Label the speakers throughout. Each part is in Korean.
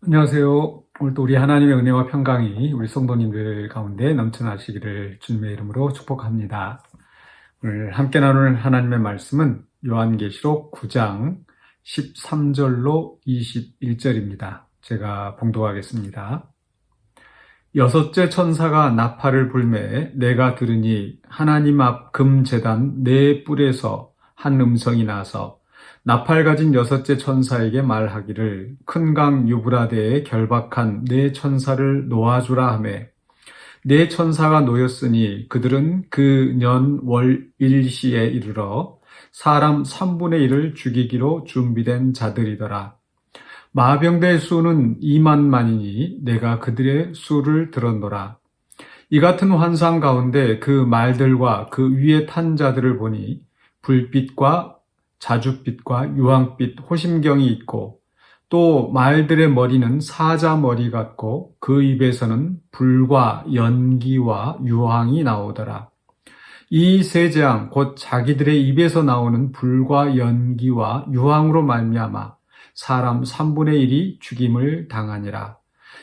Speaker 1: 안녕하세요. 오늘도 우리 하나님의 은혜와 평강이 우리 성도님들 가운데 넘쳐나시기를 주님의 이름으로 축복합니다. 오늘 함께 나눌 하나님의 말씀은 요한계시록 9장 13절로 21절입니다. 제가 봉독하겠습니다. 여섯째 천사가 나팔을 불매 내가 들으니 하나님 앞 금제단 네 뿔에서 한 음성이 나서 나팔 가진 여섯째 천사에게 말하기를 큰 강 유브라데에 결박한 네 천사를 놓아주라 하매 네 천사가 놓였으니 그들은 그 년 월 일시에 이르러 사람 3분의 1을 죽이기로 준비된 자들이더라. 마병대의 수는 2만만이니 내가 그들의 수를 들었노라. 이 같은 환상 가운데 그 말들과 그 위에 탄 자들을 보니 불빛과 자줏빛과 유황빛 호심경이 있고 또 말들의 머리는 사자 머리 같고 그 입에서는 불과 연기와 유황이 나오더라. 이 세 재앙 곧 자기들의 입에서 나오는 불과 연기와 유황으로 말미암아 사람 3분의 1이 죽임을 당하니라.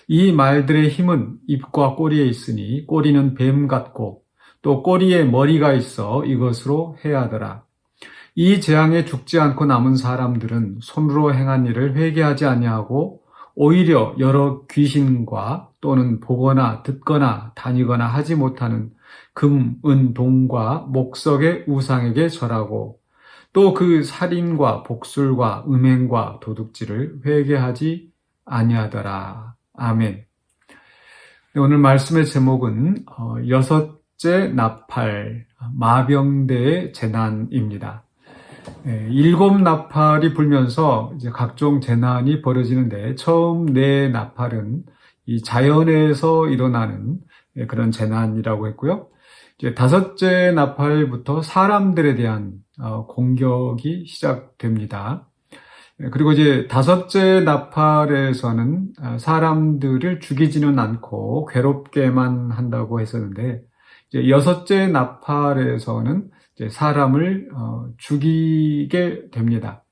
Speaker 1: 이 말들의 힘은 입과 꼬리에 있으니 꼬리는 뱀 같고 또 꼬리에 머리가 있어 이것으로 해하더라. 이 재앙에 죽지 않고 남은 사람들은 손으로 행한 일을 회개하지 아니하고 오히려 여러 귀신과 또는 보거나 듣거나 다니거나 하지 못하는 금, 은, 동과 목석의 우상에게 절하고 또 그 살인과 복술과 음행과 도둑질을 회개하지 아니하더라. 아멘. 오늘 말씀의 제목은 여섯째 나팔, 마병대의 재난입니다. 7나팔이 불면서 이제 각종 재난이 벌어지는데 처음 4나팔은 이 자연에서 일어나는 그런 재난이라고 했고요. 이제 5째 나팔부터 사람들에 대한 공격이 시작됩니다. 그리고 이제 5째 나팔에서는 사람들을 죽이지는 않고 괴롭게만 한다고 했었는데 이제 6째 나팔에서는 사람을 죽이게 됩니다.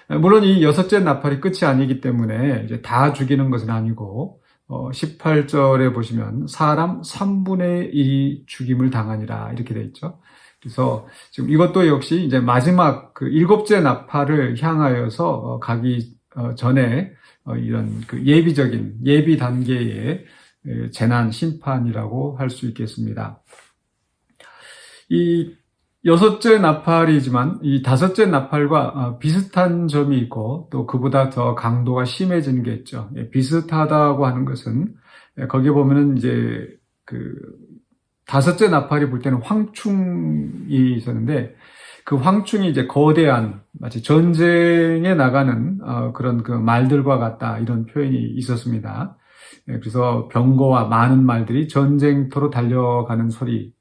Speaker 1: 물론 이 6째 나팔이 끝이 아니기 때문에 이제 다 죽이는 것은 아니고 18절에 보시면 사람 3분의 1이 죽임을 당하니라 이렇게 돼 있죠. 그래서 지금 이것도 역시 이제 마지막 그 7째 나팔을 향하여서 가기 전에 이런 그 예비적인 예비 단계의 재난 심판이라고 할 수 있겠습니다. 이 6째 나팔이지만 이 5째 나팔과 비슷한 점이 있고 또 그보다 더 강도가 심해지는 게 있죠. 비슷하다고 하는 것은 거기에 보면은 이제 그 5째 나팔이 불 때는 황충이 있었는데 그 황충이 이제 거대한 마치 전쟁에 나가는 그런 그 말들과 같다 이런 표현이 있었습니다. 그래서 병거와 많은 말들이 전쟁터로 달려가는 소리.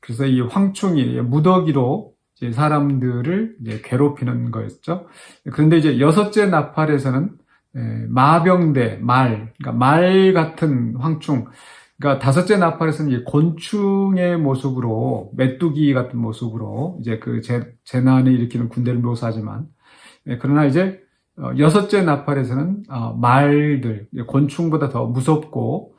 Speaker 1: 그래서 이 황충이 무더기로 이제 사람들을 이제 괴롭히는 거였죠. 그런데 이제 6째 나팔에서는 마병대, 그러니까 말 같은 황충. 그러니까 5째 나팔에서는 이제 곤충의 모습으로, 메뚜기 같은 모습으로 이제 그 재난을 일으키는 군대를 묘사하지만, 그러나 이제 6째 나팔에서는 말들, 곤충보다 더 무섭고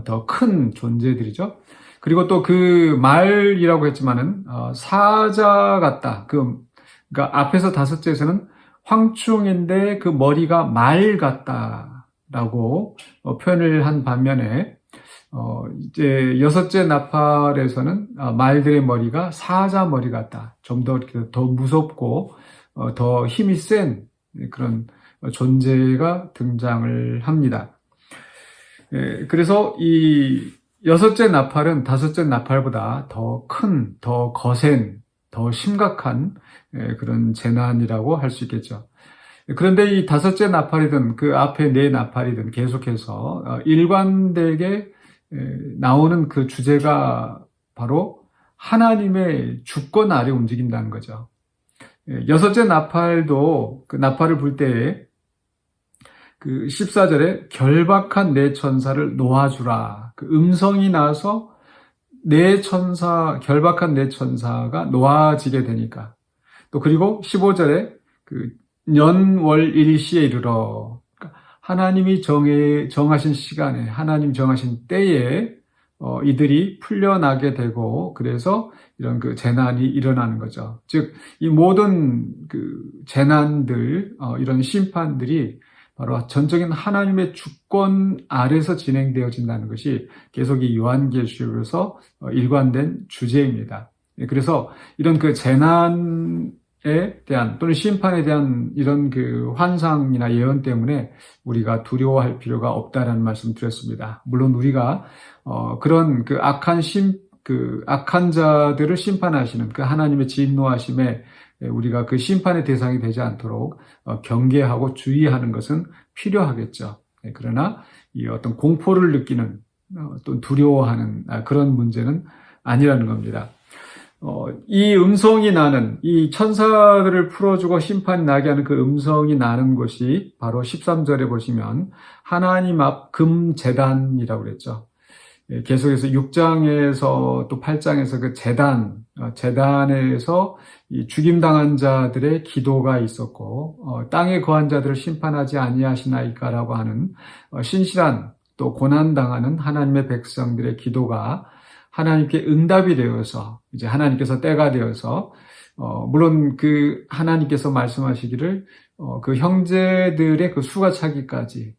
Speaker 1: 더 큰 존재들이죠. 그리고 또 그 말이라고 했지만은 사자 같다. 그러니까 앞에서 5째에서는 황충인데 그 머리가 말 같다라고 표현을 한 반면에 이제 6째 나팔에서는 말들의 머리가 사자 머리 같다. 좀 더 무섭고 더 힘이 센 그런 존재가 등장을 합니다. 그래서 이 6째 나팔은 5째 나팔보다 더 큰, 더 거센, 더 심각한 그런 재난이라고 할 수 있겠죠. 그런데 이 5째 나팔이든 그 앞에 4나팔이든 계속해서 일관되게 나오는 그 주제가 바로 하나님의 주권 아래 움직인다는 거죠. 6째 나팔도 그 나팔을 불 때에 그 14절에 결박한 네 천사를 놓아주라. 그 음성이 나서 결박한 네 천사가 놓아지게 되니까. 또 그리고 15절에 그 년, 월, 일시에 이르러. 하나님이 정하신 시간에, 하나님 정하신 때에 이들이 풀려나게 되고, 그래서 이런 그 재난이 일어나는 거죠. 즉, 이 모든 그 재난들, 이런 심판들이 바로 전적인 하나님의 주권 아래서 진행되어진다는 것이 계속 이 요한계시록에서 일관된 주제입니다. 그래서 이런 그 재난에 대한 또는 심판에 대한 이런 그 환상이나 예언 때문에 우리가 두려워할 필요가 없다라는 말씀 드렸습니다. 물론 우리가 그런 그 악한 자들을 심판하시는 그 하나님의 진노하심에 우리가 그 심판의 대상이 되지 않도록 경계하고 주의하는 것은 필요하겠죠. 그러나 이 어떤 공포를 느끼는 또 두려워하는 그런 문제는 아니라는 겁니다. 이 음성이 나는, 이 천사들을 풀어주고 심판이 나게 하는 그 음성이 나는 곳이 바로 13절에 보시면 하나님 앞 금제단이라고 그랬죠. 계속해서 6장에서 또 8장에서 그 제단에서 이 죽임당한 자들의 기도가 있었고, 땅에 거한 자들을 심판하지 아니하시나이까라고 하는 신실한 또 고난당하는 하나님의 백성들의 기도가 하나님께 응답이 되어서 이제 하나님께서 때가 되어서 물론 그 하나님께서 말씀하시기를 그 형제들의 그 수가 차기까지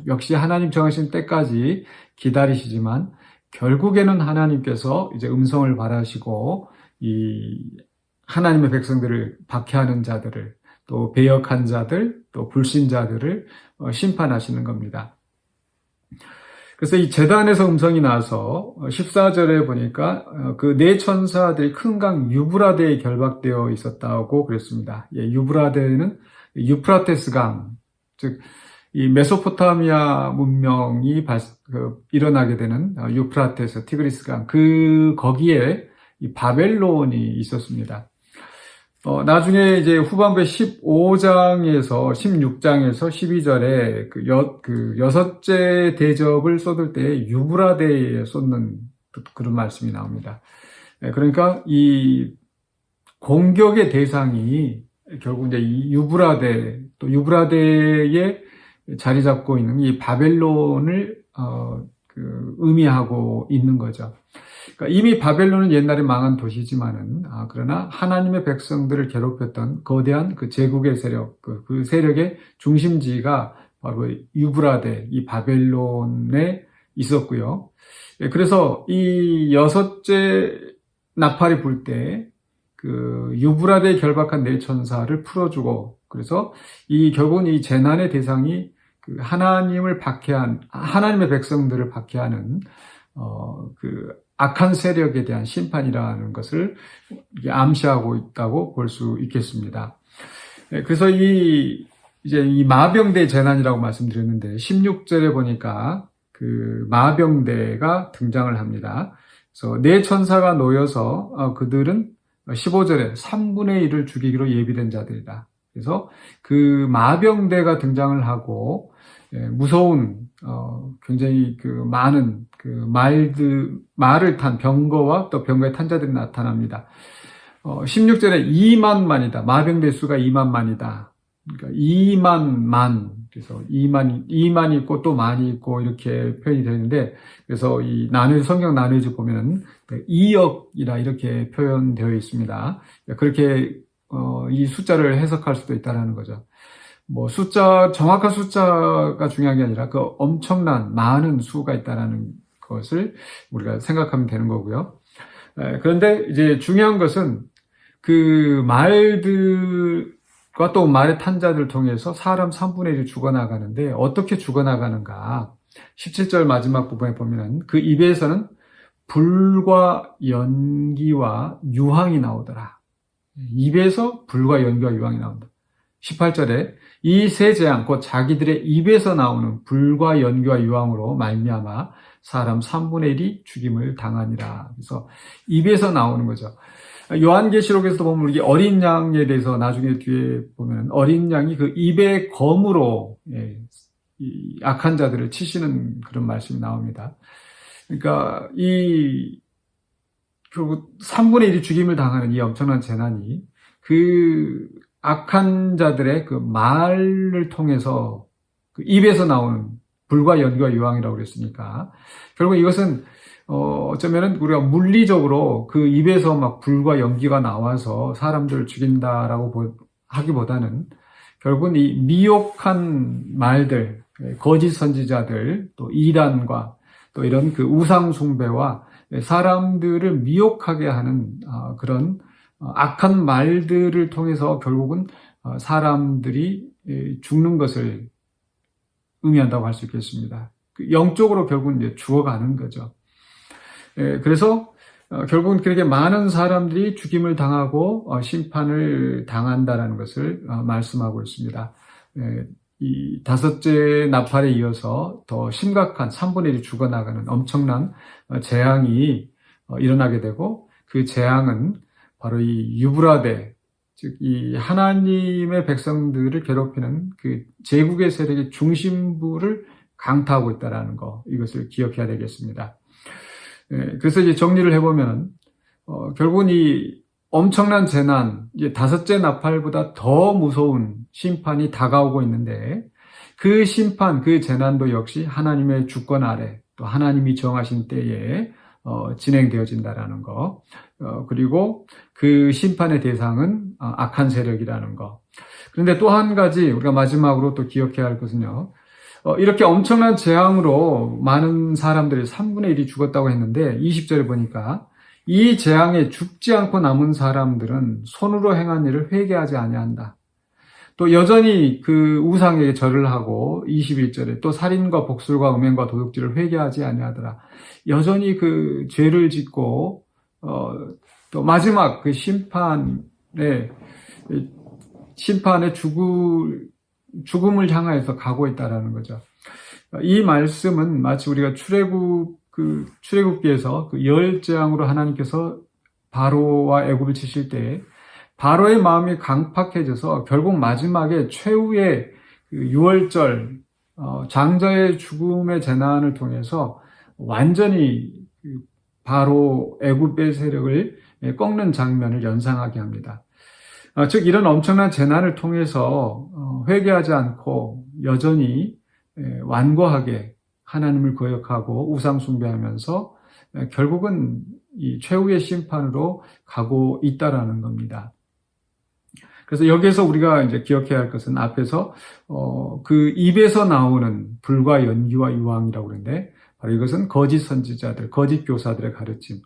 Speaker 1: 역시 하나님 정하신 때까지 기다리시지만 결국에는 하나님께서 이제 음성을 발하시고 이 하나님의 백성들을 박해하는 자들을 또 배역한 자들 또 불신자들을 심판하시는 겁니다. 그래서 이 제단에서 음성이 나서 14절에 보니까 그 네 천사들이 큰 강 유브라데에 결박되어 있었다고 그랬습니다. 유브라데는 유프라테스 강, 즉 이 메소포타미아 문명이 일어나게 되는 유프라테스, 티그리스 강, 거기에 이 바벨론이 있었습니다. 나중에 이제 후반부에 15장에서 16장에서 12절에 그 여섯째 대접을 쏟을 때 유브라데에 쏟는 그런 말씀이 나옵니다. 그러니까 이 공격의 대상이 결국 이제 이 또 유브라데에 자리 잡고 있는 이 바벨론을 의미하고 있는 거죠. 그러니까 이미 바벨론은 옛날에 망한 도시지만은 그러나 하나님의 백성들을 괴롭혔던 거대한 그 제국의 세력, 그 세력의 중심지가 바로 유브라데, 이 바벨론에 있었고요. 그래서 이 여섯째 나팔이 불 때 그 유브라데에 결박한 네 천사를 풀어주고, 그래서 결국은 이 재난의 대상이 그 하나님의 백성들을 박해하는 그 악한 세력에 대한 심판이라는 것을 암시하고 있다고 볼 수 있겠습니다. 그래서 이제 이 마병대 재난이라고 말씀드렸는데 16절에 보니까 그 마병대가 등장을 합니다. 그래서 네 천사가 놓여서 그들은 15절에 3분의 1을 죽이기로 예비된 자들이다. 그래서 그 마병대가 등장을 하고 무서운 굉장히 그 많은 그 말을 탄 병거와 또 병거에 탄 자들이 나타납니다. 16절에 2만만이다. 마병대 수가 2만만이다. 그러니까 2만. 그래서 2만 있고 또 만이 있고 이렇게 표현이 되는데, 그래서 성경 나누어지 보면은 2억이라 이렇게 표현되어 있습니다. 그렇게 이 숫자를 해석할 수도 있다라는 거죠. 정확한 숫자가 중요한 게 아니라 그 엄청난 많은 수가 있다라는 것을 우리가 생각하면 되는 거고요. 그런데 이제 중요한 것은 그 말들과 또 말의 탄 자들을 통해서 사람 3분의 1이 죽어나가는데 어떻게 죽어나가는가? 17절 마지막 부분에 보면은 그 입에서는 불과 연기와 유황이 나오더라. 입에서 불과 연기와 유황이 나온다. 18절에 이 세 재앙 곧 자기들의 입에서 나오는 불과 연기와 유황으로 말미암아 사람 3분의 1이 죽임을 당하니라. 그래서 입에서 나오는 거죠. 요한계시록에서도 보면 이게 어린 양에 대해서 나중에 뒤에 보면 어린 양이 그 입의 검으로 이 악한 자들을 치시는 그런 말씀이 나옵니다. 그러니까 결국 3분의 1이 죽임을 당하는 이 엄청난 재난이 그 악한 자들의 그 말을 통해서 그 입에서 나오는 불과 연기와 유황이라고 그랬으니까 결국 이것은 어쩌면은 우리가 물리적으로 그 입에서 막 불과 연기가 나와서 사람들을 죽인다라고 하기보다는 결국은 이 미혹한 말들, 거짓 선지자들, 또 이단과 또 이런 그 우상 숭배와 사람들을 미혹하게 하는 그런 악한 말들을 통해서 결국은 사람들이 죽는 것을 의미한다고 할 수 있겠습니다. 영적으로 결국은 이제 죽어가는 거죠. 그래서 결국은 그렇게 많은 사람들이 죽임을 당하고 심판을 당한다라는 것을 말씀하고 있습니다. 이 다섯째 나팔에 이어서 더 심각한 3분의 1이 죽어나가는 엄청난 재앙이 일어나게 되고, 그 재앙은 바로 이 유브라데, 즉 이 하나님의 백성들을 괴롭히는 그 제국의 세력의 중심부를 강타하고 있다는 거, 이것을 기억해야 되겠습니다. 그래서 이제 정리를 해보면 결국은 이 엄청난 재난, 이제 다섯째 나팔보다 더 무서운 심판이 다가오고 있는데, 그 심판, 그 재난도 역시 하나님의 주권 아래, 또 하나님이 정하신 때에 진행되어진다라는 거, 그리고 그 심판의 대상은 악한 세력이라는 거. 그런데 또 한 가지 우리가 마지막으로 또 기억해야 할 것은요, 이렇게 엄청난 재앙으로 많은 사람들이 3분의 1이 죽었다고 했는데 20절에 보니까 이 재앙에 죽지 않고 남은 사람들은 손으로 행한 일을 회개하지 아니한다. 또 여전히 그 우상에게 절을 하고 21절에 또 살인과 복술과 음행과 도둑질을 회개하지 아니하더라. 여전히 그 죄를 짓고 또 마지막 그 심판의 죽음을 향하여서 가고 있다라는 거죠. 이 말씀은 마치 우리가 출애굽기에서 그 열 재앙으로 하나님께서 바로와 애굽을 치실 때 바로의 마음이 강팍해져서 결국 마지막에 최후의 그 6월절 장자의 죽음의 재난을 통해서 완전히 바로 애굽의 세력을 꺾는 장면을 연상하게 합니다. 즉 이런 엄청난 재난을 통해서 회개하지 않고 여전히 완고하게 하나님을 거역하고 우상 숭배하면서 결국은 이 최후의 심판으로 가고 있다라는 겁니다. 그래서 여기에서 우리가 이제 기억해야 할 것은 앞에서 그 입에서 나오는 불과 연기와 유황이라고 그러는데 바로 이것은 거짓 선지자들, 거짓 교사들의 가르침.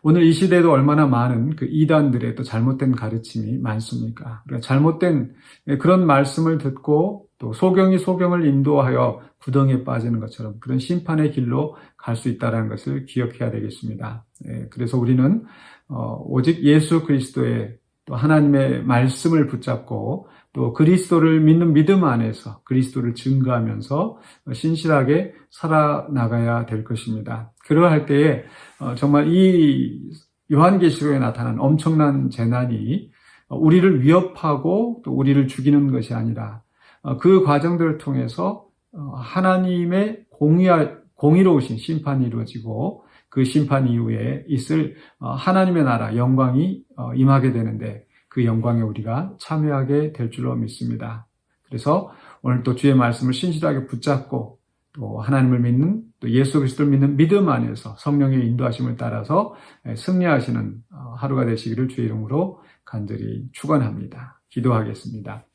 Speaker 1: 오늘 이 시대에도 얼마나 많은 그 이단들의 또 잘못된 가르침이 많습니까? 그러니까 잘못된 그런 말씀을 듣고 또 소경이 소경을 인도하여 구덩이에 빠지는 것처럼 그런 심판의 길로 갈 수 있다는 것을 기억해야 되겠습니다. 그래서 우리는 오직 예수 그리스도의 또 하나님의 말씀을 붙잡고 또 그리스도를 믿는 믿음 안에서 그리스도를 증거하면서 신실하게 살아나가야 될 것입니다. 그러할 때에 정말 이 요한계시록에 나타난 엄청난 재난이 우리를 위협하고 또 우리를 죽이는 것이 아니라 그 과정들을 통해서 하나님의 공의로우신 심판이 이루어지고 그 심판 이후에 있을 하나님의 나라 영광이 임하게 되는데 그 영광에 우리가 참여하게 될 줄로 믿습니다. 그래서 오늘 또 주의 말씀을 신실하게 붙잡고 또 하나님을 믿는 또 예수 그리스도를 믿는 믿음 안에서 성령의 인도하심을 따라서 승리하시는 하루가 되시기를 주의 이름으로 간절히 축원합니다. 기도하겠습니다.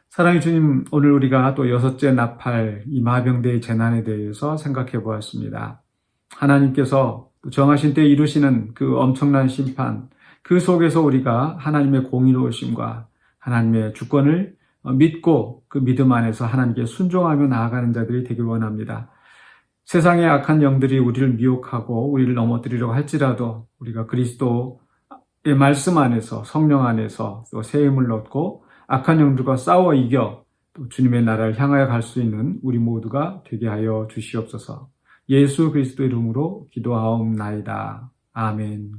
Speaker 1: 사랑의 주님, 오늘 우리가 또 여섯째 나팔 이 마병대의 재난에 대해서 생각해 보았습니다. 하나님께서 정하신 때에 이루시는 그 엄청난 심판, 그 속에서 우리가 하나님의 공의로우심과 하나님의 주권을 믿고 그 믿음 안에서 하나님께 순종하며 나아가는 자들이 되길 원합니다. 세상의 악한 영들이 우리를 미혹하고 우리를 넘어뜨리려고 할지라도 우리가 그리스도의 말씀 안에서 성령 안에서 또 새 힘을 얻고 악한 영들과 싸워 이겨 또 주님의 나라를 향하여 갈 수 있는 우리 모두가 되게 하여 주시옵소서. 예수 그리스도 이름으로 기도하옵나이다. 아멘.